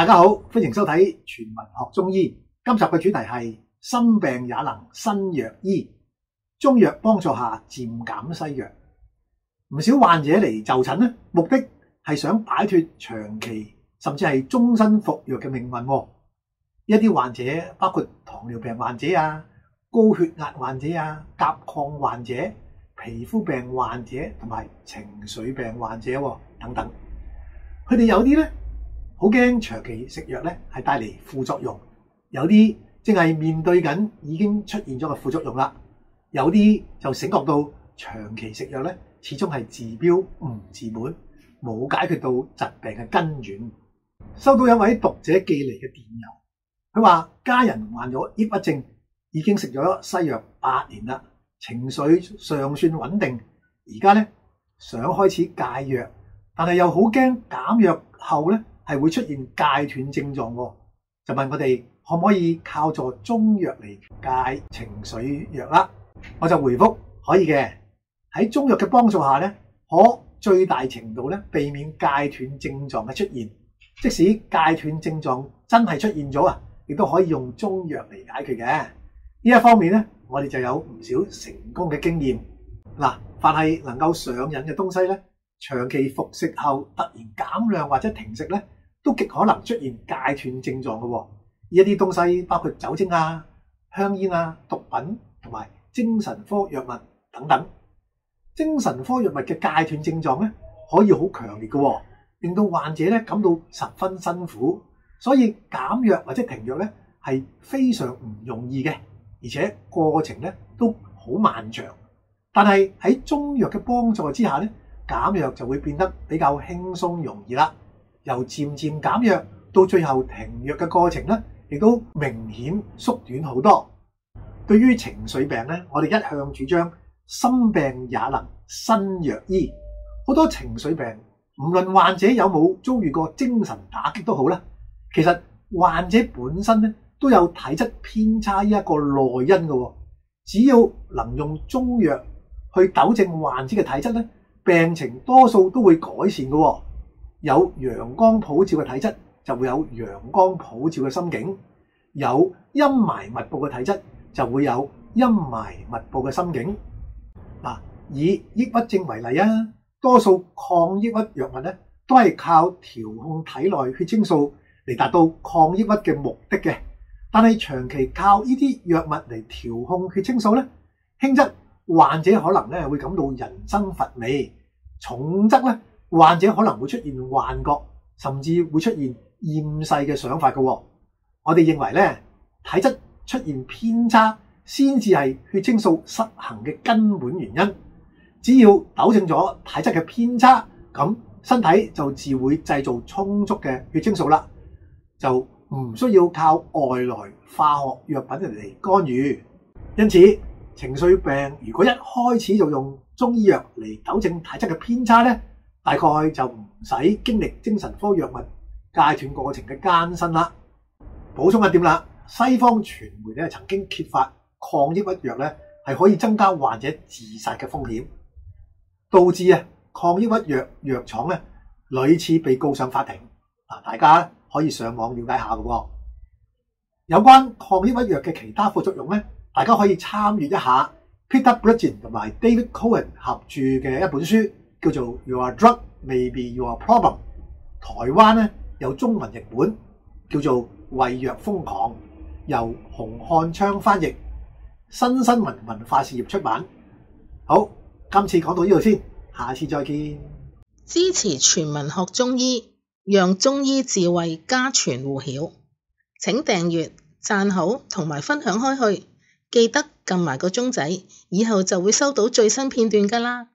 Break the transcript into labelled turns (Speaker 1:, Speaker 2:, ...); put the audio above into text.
Speaker 1: 大家好，歡迎收睇全民學中醫。今集嘅主題係心病也能新藥醫，中藥幫助下漸減西藥。唔少患者嚟就診咧，目的係想擺脫長期甚至係終身服藥嘅命運。一啲患者包括糖尿病患者啊、高血壓患者啊、甲亢患者、皮膚病患者同埋情緒病患者等等。佢哋有啲咧好驚長期食藥咧係帶嚟副作用，有啲正係面對緊已經出現咗個副作用啦，有啲就醒覺到長期食藥咧始終係治標唔治本，冇解決到疾病嘅根源。收到一位讀者寄嚟嘅電郵，佢話家人患咗抑鬱症，已經食咗西藥8年啦，情緒尚算穩定，而家咧想開始戒藥，但係又好驚減藥後咧係會出現戒斷症狀喎，就問我哋可唔可以靠助中藥嚟戒情緒藥啦？我就回覆可以嘅，喺中藥嘅幫助下咧，可最大程度咧避免戒斷症狀嘅出現。即使戒斷症狀真係出現咗啊，亦都可以用中藥嚟解決嘅。呢一方面咧，我哋就有唔少成功嘅經驗。嗱，凡係能夠上癮嘅東西咧，長期服食後突然減量或者停食咧，都極可能出現戒斷症狀嘅。呢一啲東西包括酒精啊、香煙啊、毒品同埋精神科藥物等等。精神科藥物嘅戒斷症狀咧，可以好強烈嘅，令到患者咧感到十分辛苦。所以減藥或者停藥咧係非常唔容易嘅，而且過程咧都好漫長。但係喺中藥嘅幫助之下咧，減藥就會變得比較輕鬆容易啦。由漸漸減藥到最後停藥嘅過程咧，亦都明顯縮短好多。對於情緒病咧，我哋一向主張心病也能新藥醫。好多情緒病，無論患者有冇遭遇過精神打擊都好啦，其實患者本身咧都有體質偏差呢一個內因嘅。只要能用中藥去糾正患者嘅體質咧，病情多數都會改善嘅。有陽光普照嘅體質就會有陽光普照嘅心境，有陰霾密布嘅體質就會有陰霾密布嘅心境。嗱，以抑鬱症為例啊，多數抗抑鬱藥物咧都係靠調控體內血清素嚟達到抗抑鬱嘅目的嘅。但係長期靠呢啲藥物嚟調控血清素咧，輕則患者可能咧會感到人生乏味，重則咧患者可能會出現幻覺，甚至會出現厭世嘅想法嘅。我哋認為咧，體質出現偏差先至係血清素失衡嘅根本原因。只要糾正咗體質嘅偏差，咁身體就自會製造充足嘅血清素啦，就唔需要靠外來化學藥品嚟干預。因此，情緒病如果一開始就用中醫藥嚟糾正體質嘅偏差咧，大概就唔使經歷精神科藥物戒斷過程嘅艱辛啦。補充一點啦，西方傳媒咧曾經揭發抗抑鬱藥咧係可以增加患者自殺嘅風險，導致抗抑鬱藥藥廠咧屢次被告上法庭。大家可以上網了解下嘅。有關抗抑鬱藥嘅其他副作用咧，大家可以參閱一下 Peter Bridgen 同埋 David Cohen 合著嘅一本書，叫做 Your Drug May Be Your Problem。台灣咧有中文譯本，叫做為藥瘋狂，由洪漢昌翻譯，新新聞文化事業出版。好，今次講到呢度先，下次再見。
Speaker 2: 支持全民學中醫，讓中醫智慧家傳戶曉。請訂閱、讚好同埋分享開去，記得撳埋個鐘仔，以後就會收到最新片段㗎啦。